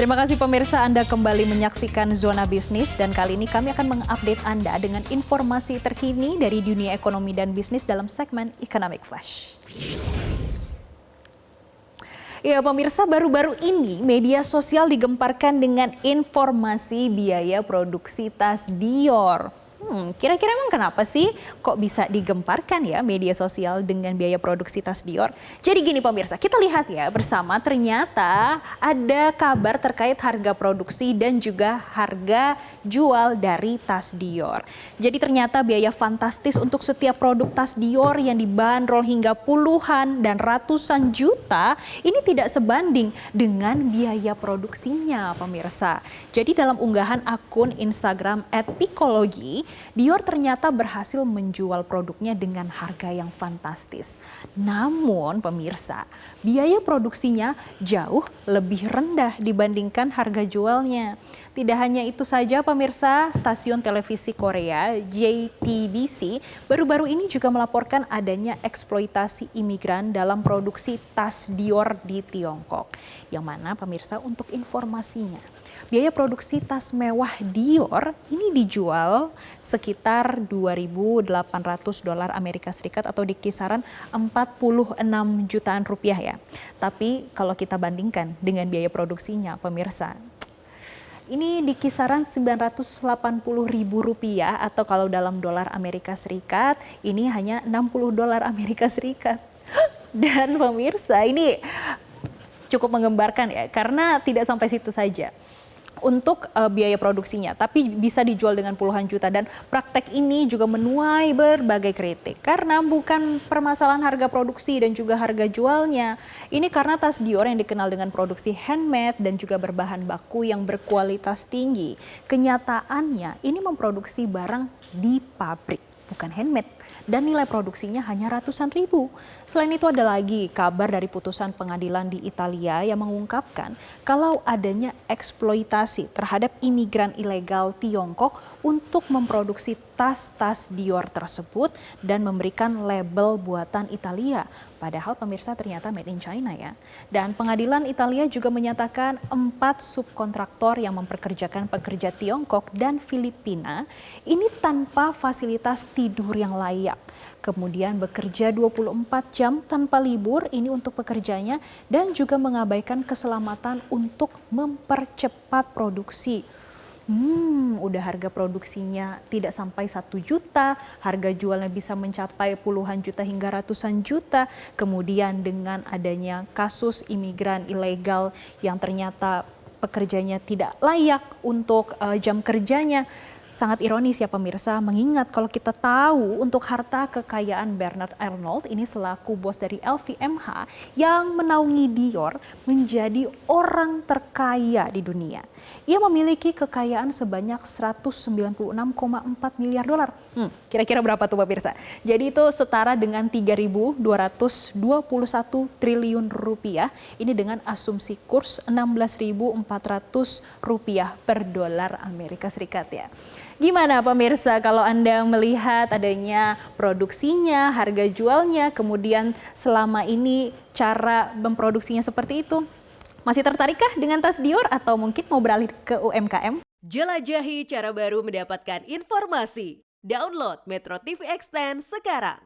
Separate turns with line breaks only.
Terima kasih pemirsa, Anda kembali menyaksikan Zona Bisnis dan kali ini kami akan mengupdate Anda dengan informasi terkini dari dunia ekonomi dan bisnis dalam segmen Economic Flash. Ya pemirsa, baru-baru ini media sosial digemparkan dengan informasi biaya produksi tas Dior. Kira-kira emang kenapa sih kok bisa digemparkan ya media sosial dengan biaya produksi tas Dior? Jadi gini pemirsa, kita lihat ya bersama, ternyata ada kabar terkait harga produksi dan juga harga jual dari tas Dior. Jadi ternyata biaya fantastis untuk setiap produk tas Dior yang dibanderol hingga puluhan dan ratusan juta ini tidak sebanding dengan biaya produksinya pemirsa. Jadi dalam unggahan akun Instagram @pikologi, Dior ternyata berhasil menjual produknya dengan harga yang fantastis. Namun pemirsa, biaya produksinya jauh lebih rendah dibandingkan harga jualnya. Tidak hanya itu saja pemirsa, stasiun televisi Korea JTBC baru-baru ini juga melaporkan adanya eksploitasi imigran dalam produksi tas Dior di Tiongkok. Yang mana pemirsa, untuk informasinya, biaya produksi tas mewah Dior ini dijual sekitar 2.800 dolar Amerika Serikat atau di kisaran 46 jutaan rupiah ya. Tapi kalau kita bandingkan dengan biaya produksinya pemirsa, ini di kisaran 980.000 rupiah atau kalau dalam dolar Amerika Serikat ini hanya 60 dolar Amerika Serikat. Dan pemirsa, ini cukup menggembarkan ya, karena tidak sampai situ saja untuk biaya produksinya, tapi bisa dijual dengan puluhan juta. Dan praktek ini juga menuai berbagai kritik karena bukan permasalahan harga produksi dan juga harga jualnya. Ini karena tas Dior yang dikenal dengan produksi handmade dan juga berbahan baku yang berkualitas tinggi. Kenyataannya ini memproduksi barang di pabrik, bukan handmade. Dan nilai produksinya hanya ratusan ribu. Selain itu ada lagi kabar dari putusan pengadilan di Italia yang mengungkapkan kalau adanya eksploitasi terhadap imigran ilegal Tiongkok untuk memproduksi tas-tas Dior tersebut dan memberikan label buatan Italia. Padahal pemirsa ternyata made in China ya. Dan pengadilan Italia juga menyatakan 4 subkontraktor yang memperkerjakan pekerja Tiongkok dan Filipina ini tanpa fasilitas tidur yang layak. Kemudian bekerja 24 jam tanpa libur ini untuk pekerjanya dan juga mengabaikan keselamatan untuk mempercepat produksi. Udah harga produksinya tidak sampai 1 juta, harga jualnya bisa mencapai puluhan juta hingga ratusan juta. Kemudian dengan adanya kasus imigran ilegal yang ternyata pekerjanya tidak layak untuk jam kerjanya. Sangat ironis ya pemirsa, mengingat kalau kita tahu untuk harta kekayaan Bernard Arnault ini selaku bos dari LVMH yang menaungi Dior menjadi orang terkaya di dunia. Ia memiliki kekayaan sebanyak 196,4 miliar dolar. Kira-kira berapa tuh pemirsa? Jadi itu setara dengan 3.221 triliun rupiah. Ini dengan asumsi kurs 16.400 rupiah per dolar Amerika Serikat ya. Gimana pemirsa kalau Anda melihat adanya produksinya, harga jualnya, kemudian selama ini cara memproduksinya seperti itu? Masih tertarikkah dengan tas Dior atau mungkin mau beralih ke UMKM?
Jelajahi cara baru mendapatkan informasi. Download Metro TV Extend sekarang.